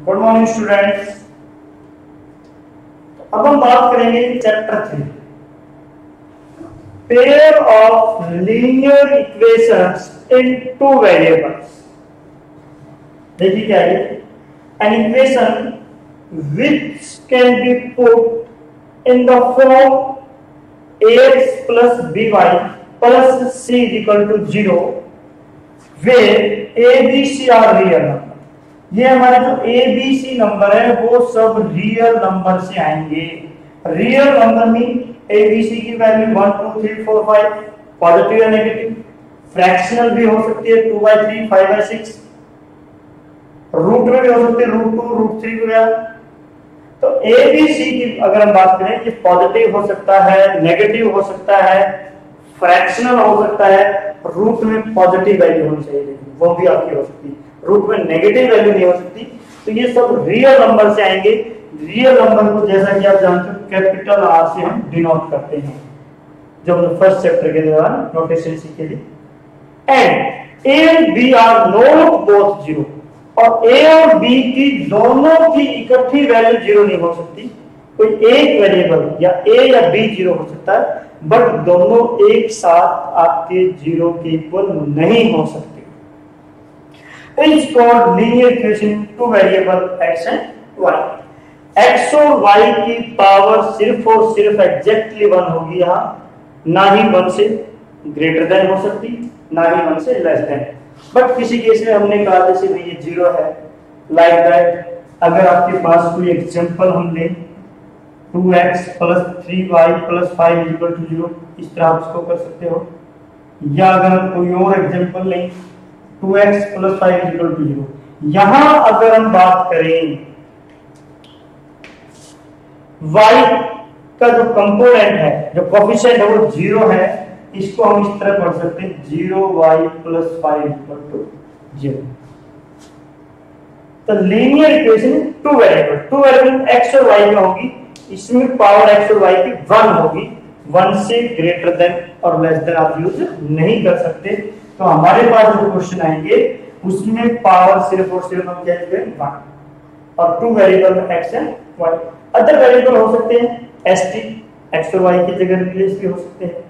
Good morning students. अब हम बात करेंगे chapter 3, pair of linear equations in two variables. देखिए क्या है, an equation which can be put in the form ax plus by plus c is equal to 0 where a b c are real number। ये हमारे जो a b c number है वो सब real number से आएंगे। रियल नंबर में a b c की वैल्यू 1 2 3 4 5 पॉजिटिव या नेगेटिव, फ्रैक्शनल भी हो सकती है 2/3 5/6, रूट में भी हो सकती है √2 √3 वगैरह। तो ए बी सी की अगर हम बात करें कि पॉजिटिव हो सकता है, नेगेटिव हो सकता है, फ्रैक्शनल हो सकता है, रूट में पॉजिटिव वैल्यू होनी चाहिए लेकिन वो भी आपकी हो सकती है, रूट में नेगेटिव वैल्यू नहीं हो सकती। तो ये सब रियल नंबर से आएंगे। रियल नंबर को जैसा कि आप जानते हो कैपिटल आर से हम डिनोट करते हैं जो हम फर्स्ट चैप्टर के दौरान नोटेशन सीखे थे। And A and B are not both zero, और ए और बी की दोनों की इकट्ठी वैल्यू जीरो नहीं हो सकती। कोई एक वेरिएबल या ए या बी जीरो हो सकता है बट दोनों एक साथ आपके जीरो के इक्वल नहीं हो सकते। It's called linear equation two variable x and y। x और y की पावर सिर्फ और सिर्फ एग्जैक्टली 1 होगी यहाँ, ना ही 1 से ग्रेटर देन हो सकती ना ही 1 से लेस देन। बट किसी केस में हमने कहा जैसे भाई ये जीरो है, लाइक दैट अगर आपके पास कोई एग्जांपल हम लें 2x + 3y + 5 = 0, इस तरह आप इसको कर सकते हो। या अगर हम कोई और एग्जांपल लें 2x + 5 = 0। यहां अगर हम बात करें y का जो कंपोनेंट है, जो कोफिशिएंट है वो 0 है, इसको हम इस तरह पढ़ सकते हैं 0y + 5 = 0। तो linear equation two variable x और y में होगी, इसमें पावर x और y की 1 होगी, 1 से ग्रेटर देन और लेस देन आप यूज नहीं कर सकते। तो हमारे पास जो क्वेश्चन आएंगे उसमें पावर सिर्फ और सिर्फ हम क्या करेंगे 1, और टू वेरिएबल में x and y। Other variable हो सकते हैं st, x और y की जगह रिप्लेस भी हो सकते हैं।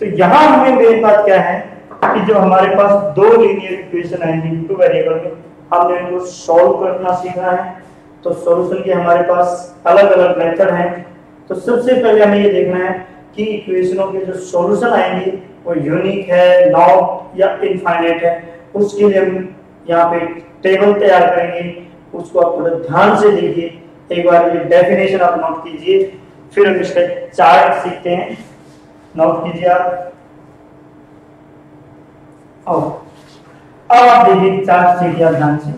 तो यहां हमें मेन बात क्या है कि जो हमारे पास दो लीनियर इक्वेशन आएंगे टू वेरिएबल में, हमने इनको सॉल्व करना सीखना है। तो सॉल्यूशन के हमारे पास अलग अलग मेथड हैं। तो सबसे पहले हमें ये देखना है कि इक्वेशनों के जो सॉल्यूशन आएंगे वो यूनिक है, नॉट या इनफाइनाइट है। उसके लिए हम यहाँ पे टेबल तैयार करेंगे, उसको आप थोड़ा ध्यान से देखिए। एक बार ये डेफिनेशन आप नोट कीजिए, फिर हम इसका चार्ट सीखते हैं। नोट कीजिए आप। अब आप देखिए चार्ट सीखिए आप ध्यान से,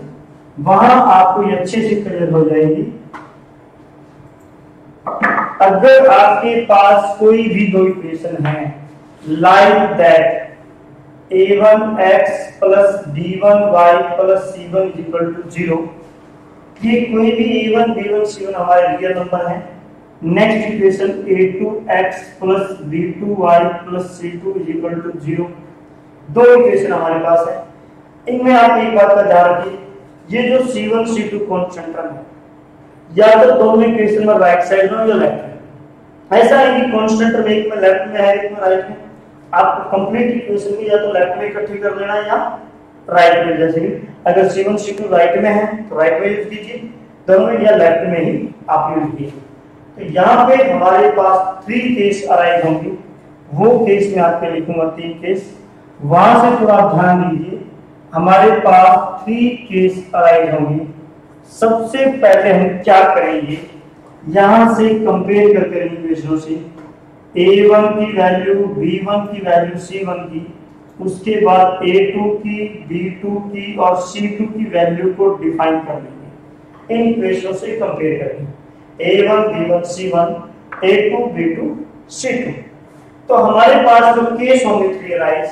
वहां आपको ये अच्छे से क्लियर हो जाएगी। अगर आपके पास कोई भी दो इक्वेशन है like that a1x + b1y + c1 = 0, ये कोई भी a1 b1 c1 हमारे रियल नंबर है। Next equation a2x + b2y + c2 = 0, दो इक्वेशन हमारे पास है। इनमें आप एक बात का ध्यान रखिए, ये जो c1 c2 कांस्टेंट है, या तो दोनों इक्वेशन में राइट साइड में या लेफ्ट में। ऐसा है कि कांस्टेंट में एक में लेफ्ट में है, एक में राइट में। आपको कंप्लीट इक्वेशन में या तो लेफ्ट में इकट्ठी कर लेना है या राइट में। जैसे कि अगर c1 c2 राइट में है तो राइट में यूज कीजिए, दोनों में या लेफ्ट में ही आप यूज कीजिए। तो यहाँ पे हमारे पास 3 केस अराइज होंगे, वो केस में आपके लिखूंगा 3 केस। वहां से थोड़ा ध्यान दीजिए, हमारे पास 3 केस अराइज होंगे। सबसे पहले हम क्या करेंगे, यहां से कंपेयर करते रहेंगे इक्वेशनों से a1 की वैल्यू, b1 की वैल्यू, c1 की, उसके बाद a2 की, b2 की और c2 की वैल्यू को डिफाइन कर लेंगे। इन इक्वेशनों से कंपेयर करेंगे a1 b1 c1, a2 b2 c2। तो हमारे पास जो केस होंगे 3 अराइज,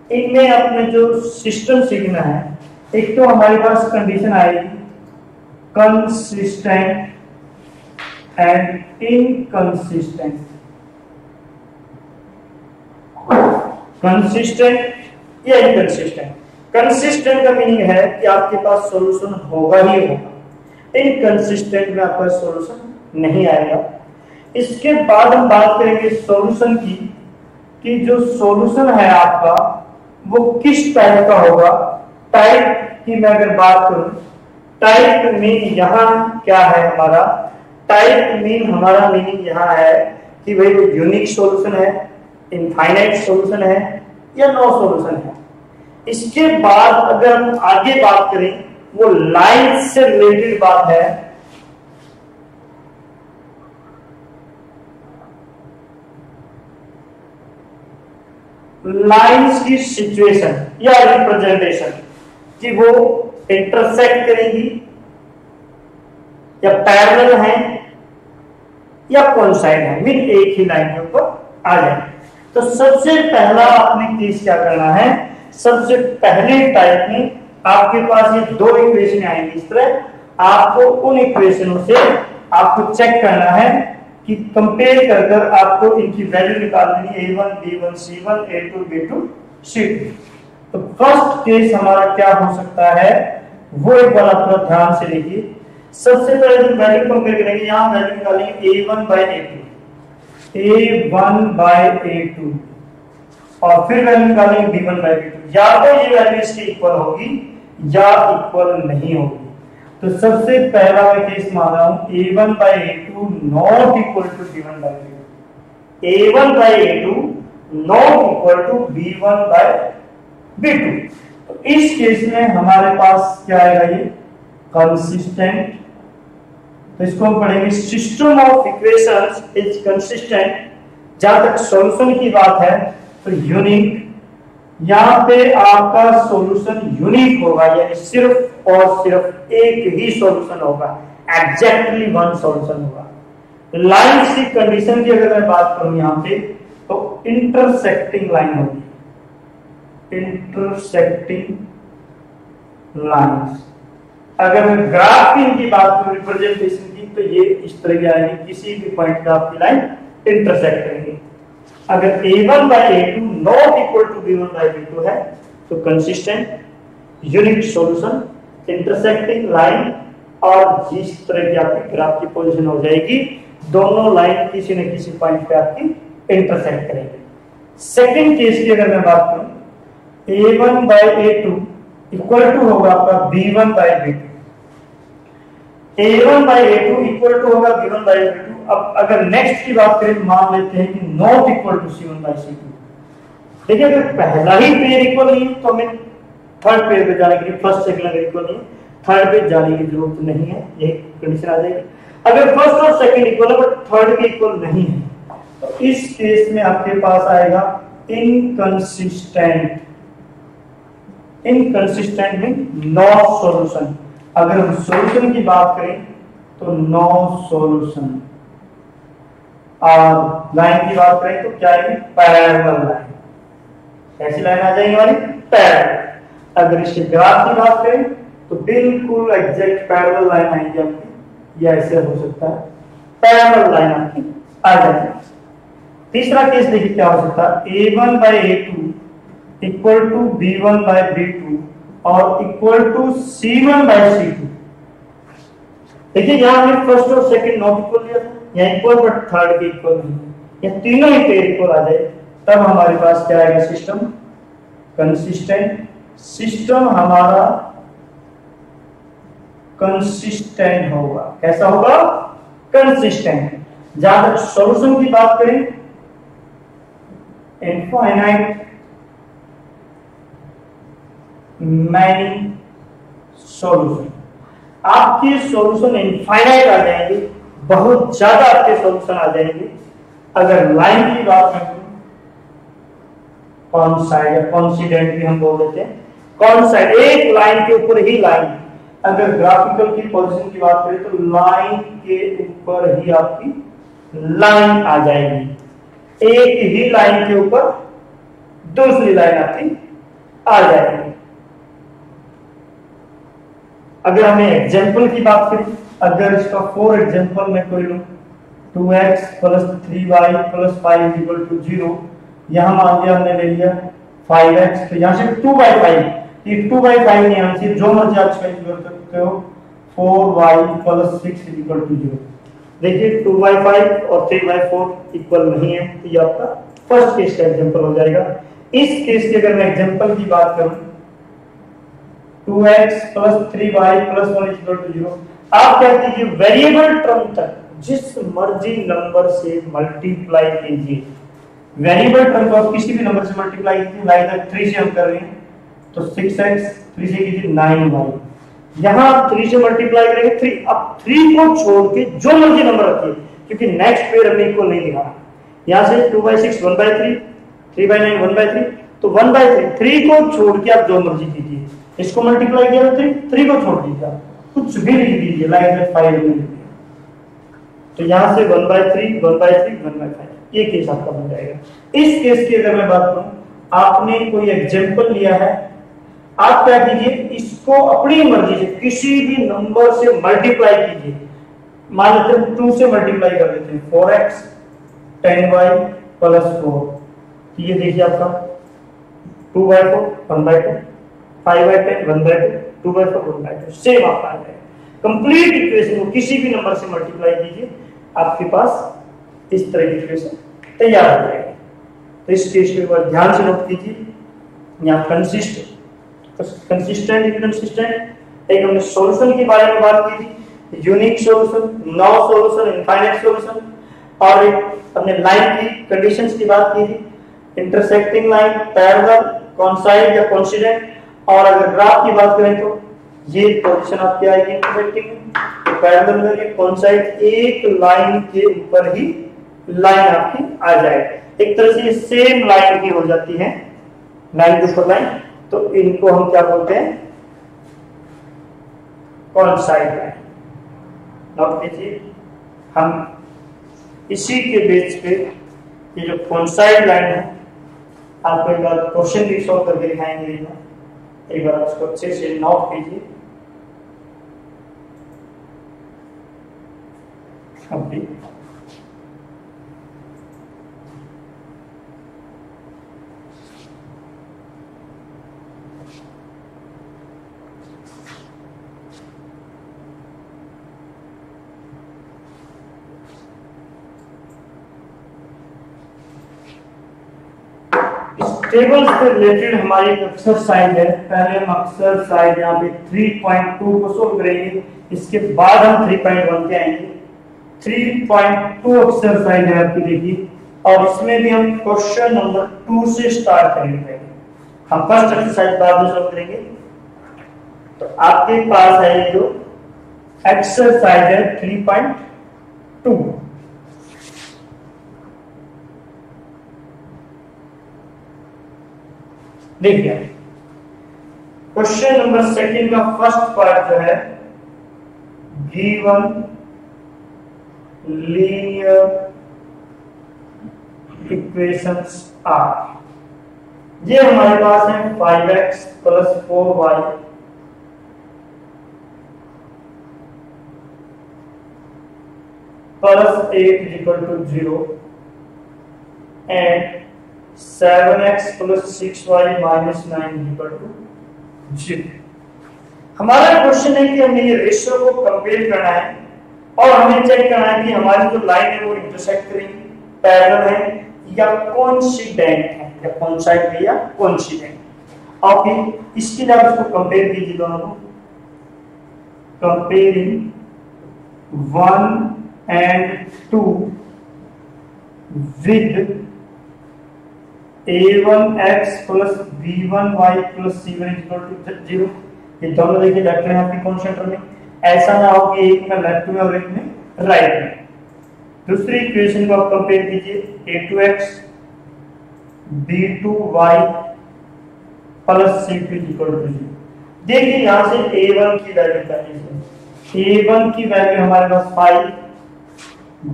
इनमें अपने जो सिस्टम सीखना है, एक तो हमारे पास कंडीशन आएगी कंसिस्टेंट एंड इनकंसिस्टेंट। कंसिस्टेंट या इनकंसिस्टेंट। कंसिस्टेंट का मीनिंग है कि आपके पास सॉल्यूशन होगा ही होगा, इनकंसिस्टेंट में आपका सॉल्यूशन नहीं आएगा। इसके बाद हम बात करेंगे सॉल्यूशन की, कि जो सॉल्यूशन है आपका वो किस टाइप का होगा। टाइप की मैं अगर बात करूं, टाइप मीन यहाँ क्या है हमारा, टाइप मीन हमारा मीनिंग यहाँ है कि भाई वो यूनिक सॉल्यूशन है, इनफाइनाइट सॉल्यूशन है या नो सॉल्यूशन है। इसके बाद अगर हम आगे बात करें, वो लाइन से रिलेटेड बात है। लाइंस की सिचुएशन या रिप्रेजेंटेशन, कि वो इंटरसेक्ट करेंगी या पैरेलल है या कोइंसाइड है, मीन एक ही लाइन के ऊपर आ जाए। तो सबसे पहला आपने केस क्या करना है, सबसे पहले टाइप में आपके पास ये दो इक्वेशन आएंगी इस तरह, आपको उन इक्वेशनों से आपको चेक करना है कि कंपेयर कर कर आपको इनकी वैल्यू निकालनी है, a1 b1 c1 a2 b2 c2। तो फर्स्ट केस हमारा क्या हो सकता है वो एक बार आप थोड़ा ध्यान से देखिए। सबसे पहले जो वैल्यू कंपेयर करेंगे, यहां वैल्यू निकालेंगे a1 by a2 और फिर वैल्यू निकालेंगे b1 by b2। या तो ये वैल्यू इसके इक्वल होगी या इक्वल नहीं होगी। तो सबसे पहला मैं केस मान रहा हूं a1 by a2 not equal to b1 by b2, a1 by a2 not equal to b1 by b2। तो इस केस में हमारे पास क्या आएगा, ये कंसिस्टेंट। तो इसको हम पढ़ेंगे system of equations is consistent. जहां तक सॉल्यूशन की बात है तो यूनिक, यहां पे आपका सॉल्यूशन यूनिक होगा, यानी सिर्फ और सिर्फ एक ही सॉल्यूशन होगा, एग्जैक्टली वन सॉल्यूशन होगा। लाइंस की कंडीशन की अगर मैं बात करूं यहां पे, तो इंटरसेक्टिंग लाइन होगी, इंटरसेक्टिंग लाइंस। अगर मैं ग्राफ की इनकी बात करूं रिप्रेजेंटेशन की, तो ये इस तरह की आएगी, किसी भी पॉइंट पे आपकी लाइन इंटरसेक्ट करेंगे। अगर a1 by a2 not equal to b1 by b2 है तो consistent, unique solution, intersecting line, और जिस तरह की आपकी ग्राफ की पोजीशन हो जाएगी, दोनों लाइन किसी न किसी पॉइंट पे आपकी इंटरसेक्ट करेंगे। सेकंड केस की अगर मैं बात करूं, a1 by a2 equal to होगा आपका b1 by b2, a1 by a2 equal to होगा b1 by b2। अब अगर नेक्स्ट की बात करें, मान लेते हैं कि not equal to c1 by c2। देखिए अगर पहला ही पेयर इक्वल नहीं है तो हमें थर्ड पेयर पे जाने के लिए, फर्स्ट सेकंड अगर इक्वल नहीं है थर्ड पे जाने की जरूरत नहीं है, यही कंडीशन आ जाएगी। अगर फर्स्ट और सेकंड इक्वल है बट थर्ड भी इक्वल नहीं है, तो इस केस में आपके पास आएगा inconsistent. Inconsistent mean no solution. अगर हम सॉल्यूशन की बात करें तो नो सॉल्यूशन, और लाइन की बात करें तो क्या है, पैरेलल लाइन। कैसी लाइन आ जाएगी हमारी, पैरेलल। अगर इसके ग्राफ की बात करें तो बिल्कुल एग्जैक्ट पैरेलल लाइन आएगी आपकी, या ऐसे हो सकता है पैरेलल लाइन आपकी आ जाएगी। तीसरा केस देखिए क्या हो सकता है, a1 by a2 equal to b1 by b2 और equal to c1 by c2। देखिए यहां हमने फर्स्ट और सेकंड नॉट इक्वल लिया था, यहाँ इक्वल बट थर्ड के इक्वल नहीं, ये तीनों ही पेयर इक्वल आ जाए, तब हमारे पास क्या आएगा, सिस्टम कंसिस्टेंट। सिस्टम हमारा कंसिस्टेंट होगा। कैसा होगा, कंसिस्टेंट। जहां तक सॉल्यूशन की बात करें, इनफाइनाइट मैनी सॉल्यूशन। आपके सॉल्यूशन इनफाइनाइट आ जाएंगे, बहुत ज्यादा आपके सॉल्यूशन आ जाएंगे। अगर लाइन की बात करें, कॉन्साइड या कॉन्सिडेंट भी हम बोल देते हैं, कॉन्साइड एक लाइन के ऊपर ही लाइन। अगर ग्राफिकल की पोजीशन की बात करें तो लाइन के ऊपर ही आपकी लाइन आ जाएगी, एक ही लाइन के ऊपर दूसरी लाइन आपकी आ जाएगी। अगर हमें एग्जाम्पल की बात करें, अगर इसका फॉर एग्जाम्पल मैं कोई लूं, 2x plus 3y plus 5 equal to 0, यहां मान लिया हमने ले लिया 5x, तो यहां से 2/5, ये 2/5 नहीं आना चाहिए, जो मर्जी आप चेंज कर सकते हो, 4y प्लस 6 इक्वल टू 0। देखिए 2/5 और 3/4 इक्वल नहीं है, तो ये आपका फर्स्ट केस का एग्जांपल हो जाएगा। इस केस की अगर मैं एग्जांपल की बात करूं, 2x plus 3y plus 1 equal to 0, आप क्या कीजिए, वेरिएबल टर्म तक जिस मर्जी नंबर से मल्टीप्लाई कीजिए। वेरिएबल टर्म को आप किसी भी नंबर से मल्टीप्लाई कीजिए, लाइक 3 से हम कर रहे हैं तो 6x, 3 से कीजिए 9y, यहां आप 3 से मल्टीप्लाई करेंगे 3, अब 3 को छोड़ के जो मर्जी नंबर रखिए, क्योंकि नेक्स्ट पेयर हमने इक्वल नहीं लिखा। यहां से 2/6 1/3, 3/9 1/3, तो 1/3, 3 को छोड़ के आप जो मर्जी कीजिए। इसको मल्टीप्लाई किया 3 को छोड़ दीजिए, कुछ भी लिख दीजिए, लाइक 5 में लिख दिया, तो यहां से 1/3 1/3 1/5, ये केस आपका बन जाएगा। इस केस की अगर मैं बात करूं, आपने कोई एग्जांपल लिया है, आप क्या कीजिए, इसको अपनी मर्जी से किसी भी नंबर से मल्टीप्लाई कीजिए। मान लेते हैं 2 से मल्टीप्लाई कर देते हैं, 4x 10y प्लस 4, ये देखिए आपका 2/4 1/2, 5/10 1/2, 2/4 1/2, सेम आपका आ जाएगा। कंप्लीट इक्वेशन को किसी भी नंबर से मल्टीप्लाई कीजिए, आपके पास इस तरह की इक्वेशन तैयार हो जाएगी। तो इस केस के बाद ध्यान से नोट कीजिए, यहाँ कंसिस्टेंट इनकंसिस्टेंट, एक हमने सॉल्यूशन के बारे में बात की थी, unique solution, no solution, infinite solution, और एक हमने लाइन की कंडीशंस की बात की थी, इंटरसेक्टिंग लाइन, पैरेलल, कोइंसाइड या कोइंसिडेंट, और अगर ग्राफ की बात करें तो ये पोजीशन आपकी आएगी इंटरसेक्टिंग में, पैरेलल में, ये कोइंसाइड, एक लाइन के ऊपर ही लाइन आपकी आ जाएगी। एक तरह से ये सेम लाइन की हो जाती है, लाइन के ऊपर लाइन, तो इनको हम क्या बोलते हैं, कोइंसाइड लाइन। नोट कीजिए, हम इसी के बेस पे ये जो कोइंसाइड लाइन है, आपको एक बार क्वेश्चन भी सॉल्व करके दिखाएंगे, एक बार आप इसको अच्छे से नोट कीजिए। अभी टेबल से रिलेटेड हमारी एक्सरसाइज है। पहले हम एक्सरसाइज यहाँ पे 3.2 को सोल्व करेंगे, इसके बाद हम 3.1 पे आएंगे। 3.2 एक्सरसाइज है आपकी, देखिए, और इसमें भी हम क्वेश्चन नंबर 2 से स्टार्ट करेंगे। हम फर्स्ट एक्सरसाइज बाद में सोल्व करेंगे। तो आपके पास है ये जो एक्सरसाइज है 3.2, देखिए क्वेश्चन नंबर सेकंड का फर्स्ट पार्ट जो है, गिवन लीनियर इक्वेशंस आर, ये हमारे पास है 5x plus 4y plus 8 equal to 0 and 7x plus 6y minus 9 equal to 0। हमारा क्वेश्चन है कि हमें ये रेशियो को कंपेयर करना है और हमें चेक करना है कि हमारी जो लाइन है वो इंटरसेक्ट करेंगी, पैरेलल है या कोइंसिडेंट है, या कोइंसाइड है या कोइंसिडेंट। और फिर इसके लिए आप इसको कंपेयर कीजिए, दोनों को comparing 1 and 2 with a1x plus b1y plus c1 equal to 0। ये दोनों देखिए लेफ्ट में आपकी कौन सेंटर में, ऐसा ना हो कि एक में लेफ्ट में और एक में राइट में। दूसरी इक्वेशन को आप कंपेयर कीजिए, a2x b2y plus c2 equal to 0। देखिए यहां से a1 की वैल्यू क्या है, a1 की वैल्यू हमारे पास 5,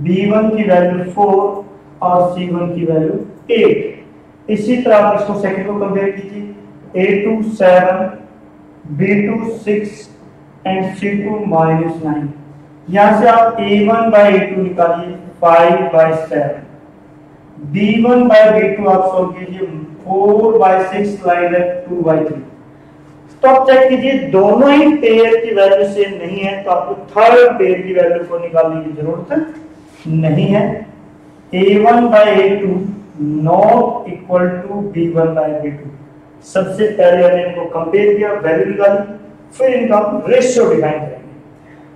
b1 की वैल्यू 4 और c1 की वैल्यू 8। इसी तरह आप इसको सेकंड को कंपेयर कीजिए, a2 7, b2 6 एंड c2 -9। यहां से आप a1 by a2 निकालिए 5 by 7, b1 by b2 आप सॉल्व कीजिए 4 by 6 लाइन है 2 by 3। तो आप चेक कीजिए दोनों ही पेयर की वैल्यू सेम नहीं है, तो आपको थर्ड पेयर की वैल्यू को निकालने की जरूरत नहीं है। a1 by a2 not equal to b1 by b2। सबसे पहले हमने इनको कंपेयर किया, वैल्यू निकाली, फिर इनका रेशियो डिफाइन करेंगे।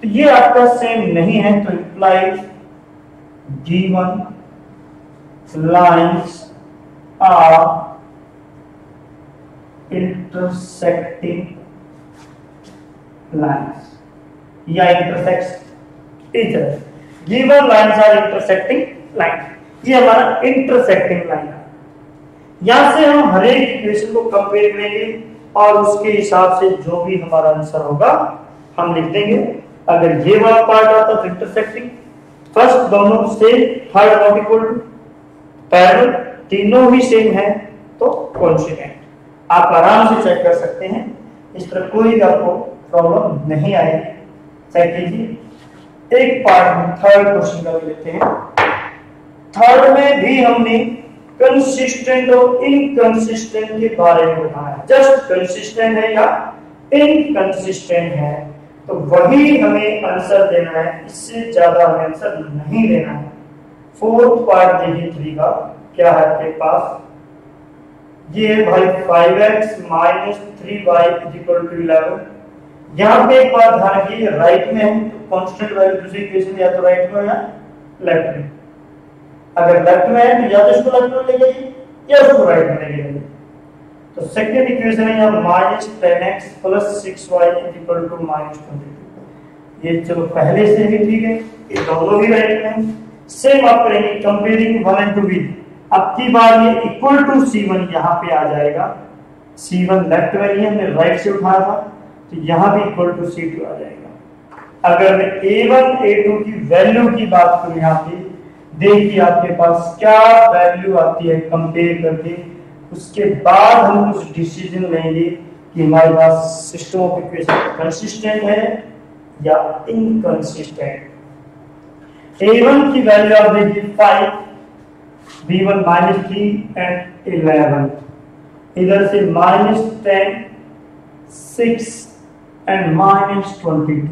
तो ये आपका सेम नहीं है, तो implies G1 lines are intersecting lines या intersects each other। Given lines are intersecting lines, ये हमारा intersecting line है। यहां से हम हर एक इक्वेशन को कंपेयर करेंगे और उसके हिसाब से जो भी हमारा आंसर होगा हम लिख देंगे। अगर ये वाला पार्ट आता तो इंटरसेक्टिंग, फर्स्ट दोनों same, third not equal to, parallel, तीनों ही सेम है तो कोइंसिडेंट। आप आराम से चेक कर सकते हैं, इस तरह कोई भी आपको प्रॉब्लम नहीं आएगी। चेक कीजिए। एक पार्ट थर्ड क्वेश्चन का लेते हैं। थर्ड में भी हमने कंसिस्टेंट और इनकंसिस्टेंट के बारे में बताया। जस्ट कंसिस्टेंट है या इनकंसिस्टेंट है तो वही हमें आंसर देना है, इससे ज्यादा हमें आंसर नहीं देना है। फोर्थ पार्ट देखिए 3 का क्या है आपके पास। ये भाई 5x minus 3y equal to 11। यहाँ पे एक बात ध्यान रखिए, राइट में है तो कांस्टेंट वैल्यू दूसरी इक्वेशन या तो राइट में या लेफ्ट में। अगर लेफ्ट में है तो या तो इसको लेफ्ट में ले जाइए या उसको राइट में ले जाइए। तो सेकंड इक्वेशन है यहाँ minus 10x plus 6y equal to minus 22। ये चलो पहले से भी ठीक है, ये दोनों भी राइट में है। सेम आप करेंगे कंपेयरिंग 1 एंड 2 विद, अब की बार ये इक्वल टू C1 यहाँ पे आ जाएगा। C1 लेफ्ट में नहीं, हमने राइट से उठाया था, तो यहाँ भी इक्वल टू C2 आ जाएगा। अगर मैं A1 A2 की वैल्यू की बात करूं यहाँ पे, देखिए आपके पास क्या वैल्यू आती है कंपेयर करके, उसके बाद हम कुछ डिसीजन लेंगे कि हमारे पास सिस्टम ऑफ इक्वेशन कंसिस्टेंट है या इनकंसिस्टेंट। A1 की वैल्यू आप देखिए 5, B1 माइनस 3 एंड 11, इधर से माइनस 10, 6 एंड माइनस 22।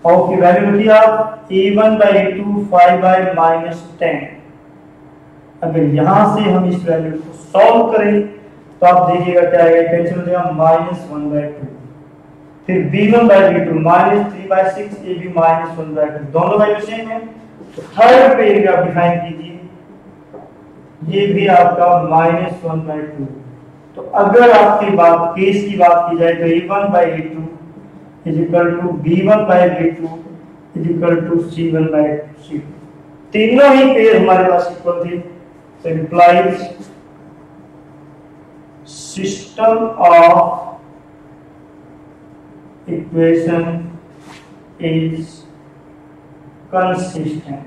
और की वैल्यू लिखिए आप A1 by A2 5 by minus 10। अगर यहां से हम इस वैल्यू को सॉल्व करें तो आप देखिएगा क्या आएगा, कैंसिल हो जाएगा माइनस 1 by 2। फिर B1 by B2 minus 3 by 6, ये भी माइनस 1 by 2, दोनों वैल्यू सेम है। तो थर्ड पे एरिया आप डिफाइन कीजिए, ये भी आपका माइनस 1 by 2। तो अगर आपकी बात केस की बात की जाए तो A1 by A2 is equal to B1 by B2 is equal to C1 by C2। तीनों ही पेयर हमारे पास इक्वल थे, तो implies system of equation is consistent।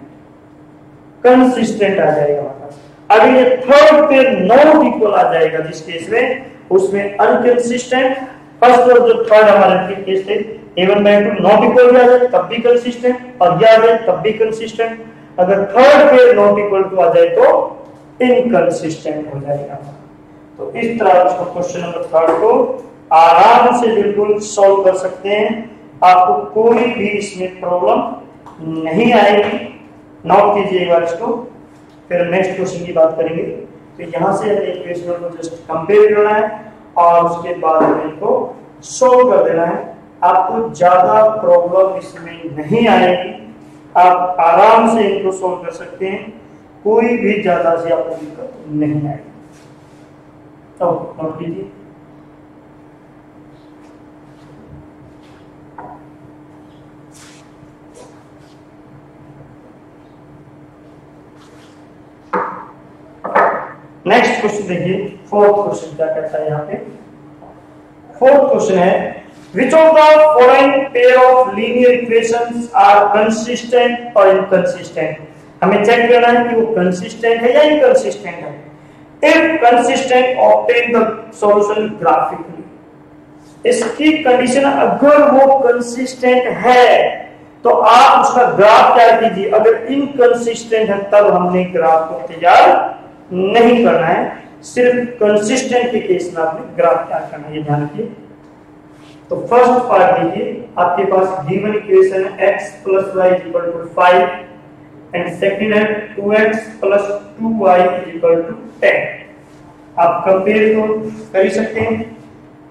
Consistent आ जाएगा मतलब। अगर ये थर्ड पेयर नॉट इक्वल आ जाएगा जिस केस में, उसमें अनकंसिस्टेंट। फर्स्ट और जो थर्ड हमारे केस थे A1 by A2 not equal भी आ जाए तब भी कंसिस्टेंट, और ये आ जाए तब भी कंसिस्टेंट। अगर third pair not equal to आ जाए तो इनकंसिस्टेंट हो जाएगा। तो इस तरह से क्वेश्चन नंबर 3 को आराम से बिल्कुल सॉल्व कर सकते हैं, आपको कोई भी इसमें प्रॉब्लम नहीं आएगी। नोट कीजिएगा इसको, फिर नेक्स्ट क्वेश्चन की बात करेंगे। तो यहां से हमें इक्वेशन को जस्ट कंपेयर करना है और उसके बाद हमें इनको सॉल्व कर देना है। आपको ज्यादा प्रॉब्लम इसमें नहीं आएगी, आप आराम से इनको सॉल्व कर सकते हैं, कोई भी ज्यादा से आपको दिक्कत नहीं आएगी। तो नोट कीजिए। नेक्स्ट क्वेश्चन देखिए, फोर्थ क्वेश्चन क्या कहता है यहाँ पे। फोर्थ क्वेश्चन है which of the following pair of linear equations are consistent or inconsistent। हमें चेक करना है कि वो कंसिस्टेंट है या इनकंसिस्टेंट है। if consistent obtain the solution graphically। इसकी कंडीशन अगर वो कंसिस्टेंट है तो आप उसका ग्राफ तैयार कीजिए, अगर इनकंसिस्टेंट है तब हमने ग्राफ को तैयार नहीं करना है, सिर्फ कंसिस्टेंट के केस में आपने ग्राफ तैयार करना है, ये ध्यान रखिए। तो फर्स्ट पार्ट देखिए, आपके पास गिवन इक्वेशन है x + y = 5 एंड सेकंड है 2x + 2y = 10। आप कंपेयर तो कर ही सकते हैं,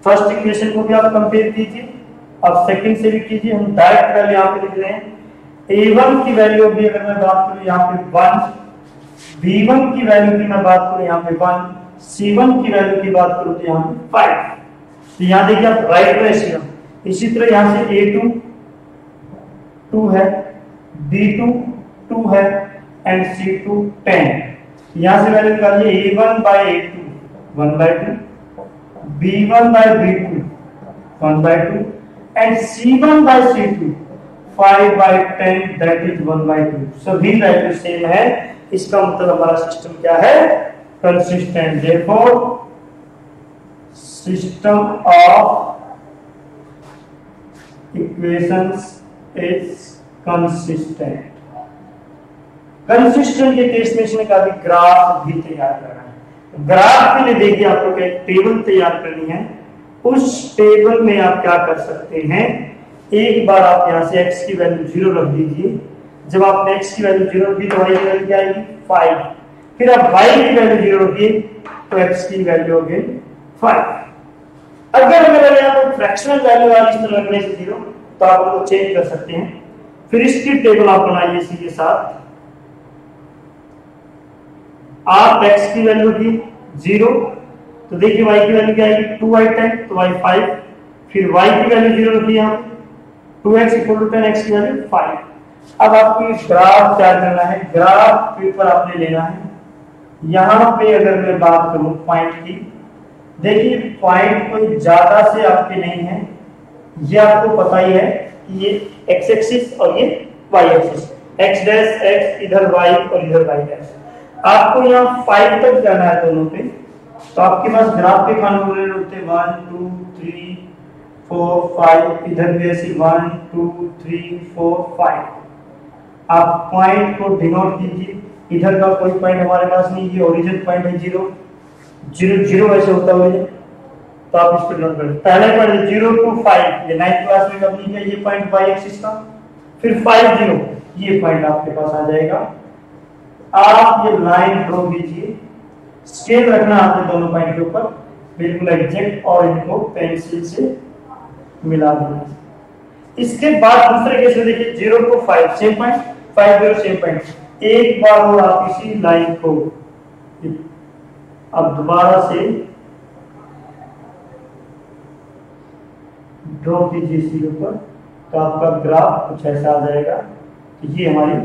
फर्स्ट इक्वेशन को भी आप कंपेयर कीजिए, अब सेकंड से भी कीजिए। हम डायरेक्ट वैल्यू यहाँ पे लिख रहे हैं, a1 की वैल्यू भी अगर मैं बात करूं यहाँ पे 1, b1 की वैल्यू की मैं बात करूं यहाँ पे 1, c1 की वैल्यू की बात करूं तो यहाँ पे 5। तो यहाँ देखिए आप राइट रेशियो, इसी तरह यहाँ से a2 2 है, b2 2 है एंड c2 10। यहाँ से वैल्यू निकालिए, a1/a2 1/2, b1/b2 1/2 and c1/c2 5/10 that is 1/2। सभी वैल्यू सेम है, इसका मतलब हमारा सिस्टम क्या है, consistent. therefore system of equations is consistent. Consistent के केस में इसने कहा ग्राफ भी तैयार करना है। ग्राफ के लिए देखिए आपको क्या टेबल तैयार करनी है, उस टेबल में आप क्या कर सकते हैं, एक बार आप यहां से x की वैल्यू 0 रख दीजिए। जब आपने x की वैल्यू 0 रखी तो y की वैल्यू क्या आएगी 5, फिर आप y की वैल्यू 0 रखिए तो x की वैल्यू होगी 5। अगर यहां पर फ्रैक्शनल वैल्यू वाली इस तरह रखने से 0 तो आप उसको चेंज कर सकते हैं। फिर इसकी टेबल आप बनाइए इसी के साथ, आप x की वैल्यू की 0 तो देखिए y की वैल्यू क्या आएगी 2y10 तो y 5, फिर y की वैल्यू 0 रखिए यहाँ पे 2x = 10, x की वैल्यू 5। अब आपको ग्राफ क्या करना है, ग्राफ पेपर आपने लेना है। यहाँ पे अगर मैं बात करूं पॉइंट की, देखिए पॉइंट कोई ज्यादा से आपके नहीं है, ये आपको पता ही है कि ये x एक्सिस और ये y axis, x dash x इधर y और इधर y डैश। आपको यहाँ 5 तक जाना है दोनों पे, तो आपके पास ग्राफ के फॉर्मूले होते हैं 1 2 3 4 5, इधर भी ऐसे 1 2 3 4 5। आप पॉइंट को डिनोट कीजिए, इधर का कोई पॉइंट हमारे पास नहीं, ये ओरिजिन पॉइंट है 0 0 0 ऐसे होता हुआ, तो आप इसको डिनोट करें। पहले पॉइंट 0 to 5, ये 9th क्लास में कभी किया, ये पॉइंट y एक्सिस का, फिर 5 0 ये पॉइंट आपके पास आ जाएगा। आप ये लाइन ड्रॉ कीजिए, स्केल रखना आपने दोनों पॉइंट के ऊपर बिल्कुल एग्जैक्ट, और इनको पेंसिल से मिला देना। इसके बाद दूसरे केस में देखिए 0 to 5 same point, 5 0 same point. एक बार और आप इसी लाइन को अब दोबारा से ड्रॉ कीजिए इसी ऊपर, तो आपका ग्राफ कुछ ऐसा आ जाएगा कि ये हमारी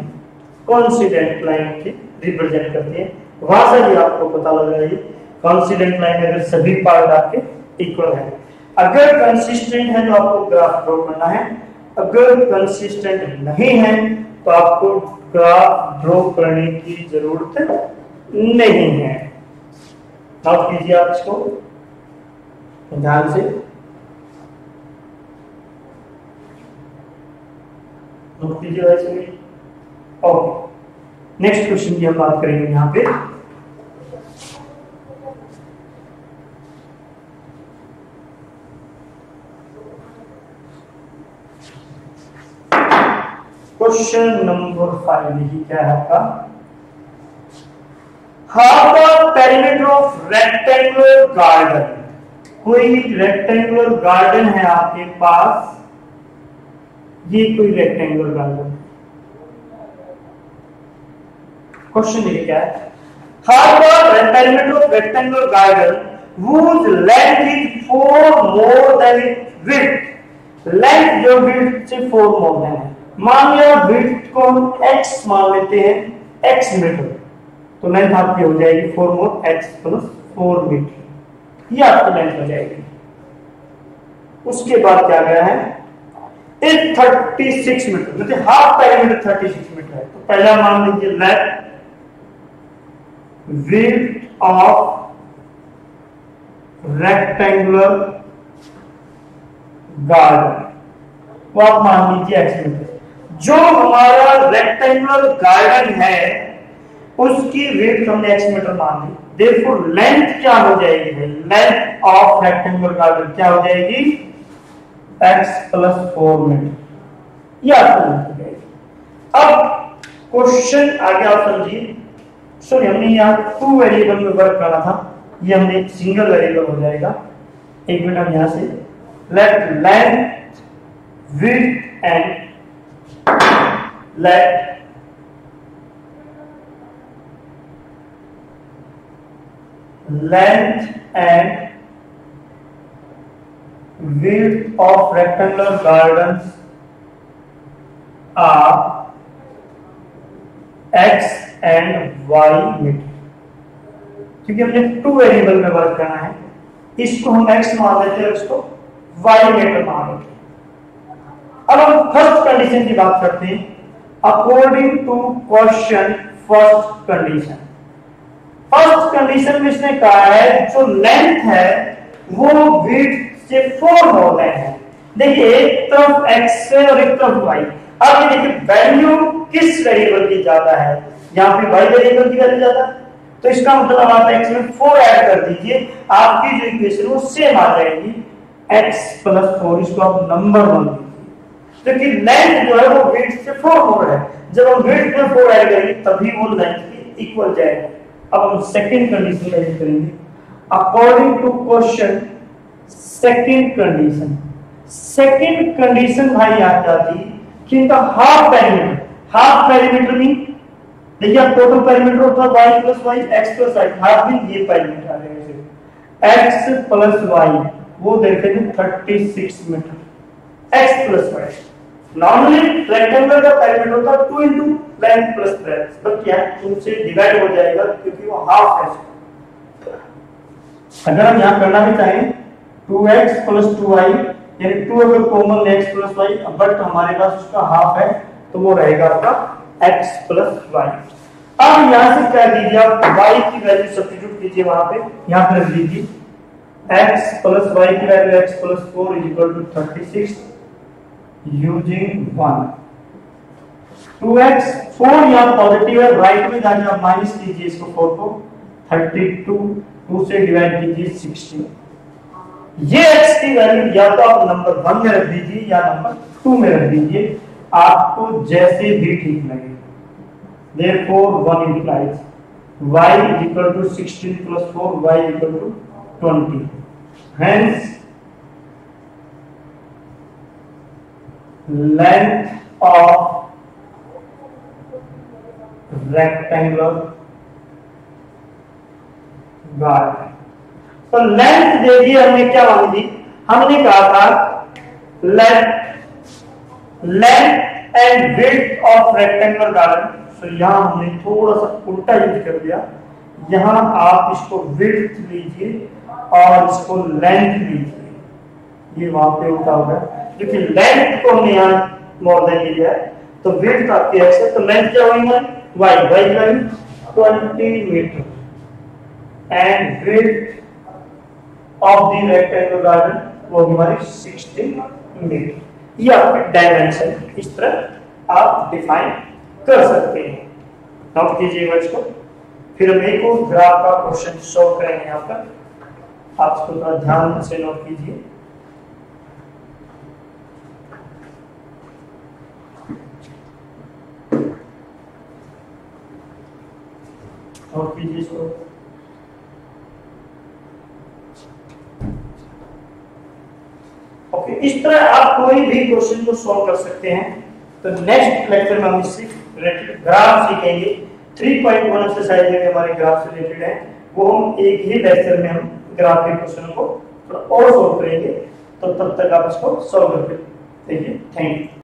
कॉन्सिडेंट लाइन की रिप्रेजेंट करती है। वहां से भी आपको पता लग रहा है कॉन्सिडेंट लाइन अगर सभी पार्ट आपके इक्वल है। अगर कंसिस्टेंट है तो आपको ग्राफ ड्रॉ करना है, अगर कंसिस्टेंट नहीं है तो आपको ग्राफ ड्रॉ करने की जरूरत नहीं है। नोट कीजिए आप इसको ध्यान से, नोट कीजिए वैसे। ओके, नेक्स्ट क्वेश्चन की हम बात करेंगे यहाँ पे। क्वेश्चन नंबर 5 देखिए क्या है आपका, how the perimeter of rectangular garden. कोई रेक्टेंगुलर गार्डन है आपके पास, ये कोई रेक्टेंगुलर गार्डन। क्वेश्चन देखिए क्या है, how the perimeter of rectangular garden whose length is 4 more than its width। Length जो width से 4 more than है, मान लिया width को हम x मान लेते हैं, x मीटर, तो लेंथ आपकी हो जाएगी 4 more x plus 4 मीटर, ये आपकी लेंथ हो जाएगी। उसके बाद क्या गया है, 36 मीटर, मतलब हाफ पेरीमीटर 36 मीटर है। तो पहला मान लीजिए length width of rectangular garden, वो आप मान लीजिए x मीटर। जो हमारा रेक्टेंगुलर गार्डन है उसकी विड्थ हमने x मीटर मान ली, देयरफॉर लेंथ क्या हो जाएगी, लेंथ ऑफ रेक्टेंगुलर गार्डन क्या हो जाएगी x प्लस 4 मीटर, ये आपको मिल जाएगा। अब क्वेश्चन आगे आप समझिए। सॉरी, हमने यहाँ 2 वेरिएबल में वर्क करना था, ये हमने सिंगल वेरिएबल हो जाएगा। एक मिनट, हम यहाँ से late length width and let length and width of rectangular gardens are x and y metre. क्योंकि हमने 2 वेरिएबल में वर्क करना है, इसको हम x मान लेते हैं, इसको y मीटर मान लेते हैं। अब हम फर्स्ट कंडीशन की बात करते हैं। According to question first condition, first condition में इसने कहा है जो लेंथ है वो विड्थ से 4 हो गए हैं। देखिए, एक तरफ x है और एक तरफ y। अब ये देखिए वैल्यू किस वेरिएबल की ज्यादा है, यहाँ पे y वेरिएबल की वैल्यू ज्यादा है, तो इसका मतलब आप x में 4 ऐड कर दीजिए, आपकी जो इक्वेशन वो सेम आ जाएगी, x प्लस 4। इसको आप नंबर 1 दीजिए, क्योंकि लेंथ जो है वो विड्थ से 4 हो रहा है। जब हम विड्थ में 4 ऐड करेंगे तभी वो लेंथ की इक्वल जाएगा। अब हम सेकंड कंडीशन का यूज करेंगे। According to question second condition, second condition भाई आ जाती कि इनका half perimeter, half perimeter mean देखिए आप टोटल पेरीमीटर होता है y plus y x plus y, half mean ये पेरीमीटर आ जाएगा x प्लस y, वो देखेंगे 36 metre x plus y। Normally rectangle का पेरीमीटर होता है 2 into length plus breadth, but क्या 2 से डिवाइड हो जाएगा क्योंकि वो हाफ है। अगर हम यहाँ करना भी चाहें 2x प्लस 2y, यानी 2 अगर common x plus y, but हमारे पास उसका हाफ है तो वो रहेगा आपका x प्लस y। अब यहाँ से क्या कीजिए, आप y की वैल्यू सब्स्टिट्यूट कीजिए, वहां पे यहाँ पे रख दीजिए x प्लस y की value x plus 4 is equal to 36 using 1। 2x 4 यहाँ पॉजिटिव है, राइट में जाके आप माइनस कीजिए इसको 4 को, 32 2 से डिवाइड कीजिए 16। ये x की वैल्यू या तो आप नंबर 1 में रख दीजिए या नंबर 2 में रख दीजिए, आपको जैसे भी ठीक लगे। Therefore 1 implies y is equal to 16 plus 4, y equal to 20. Hence length of rectangular garden, तो लेंथ देखिए हमने क्या मांगी थी, हमने कहा था length and width of rectangular garden. तो यहां हमने थोड़ा सा उल्टा यूज कर दिया, यहां आप इसको विड्थ लीजिए और इसको लेंथ लीजिए, ये वहां पे उल्टा होगा क्योंकि लेंथ को हमने यहां मोर देन लिया है, तो विड्थ आपकी x है, तो लेंथ क्या होगी y की value 20 metre and width of the rectangular garden वो हमारी 16 मीटर। ये आपके डायमेंशन इस तरह आप डिफाइन कर सकते हैं। नोट कीजिएगा इसको, फिर हम एक और ग्राफ का क्वेश्चन सॉल्व करेंगे। यहाँ पर आप इसको थोड़ा ध्यान से नोट कीजिए। नोट कीजिए इसको। ओके, इस तरह आप कोई भी क्वेश्चन को सॉल्व कर सकते हैं। तो नेक्स्ट लेक्चर में हम इससे रिलेटेड ग्राफ सीखेंगे। 3.1 एक्सरसाइज में हमारे ग्राफ से रिलेटेड है, वो हम एक ही लेक्चर में हम ग्राफ के क्वेश्चन को और सॉल्व करेंगे। तो तब तक आप इसको सॉल्व करके देखिए। Thank you.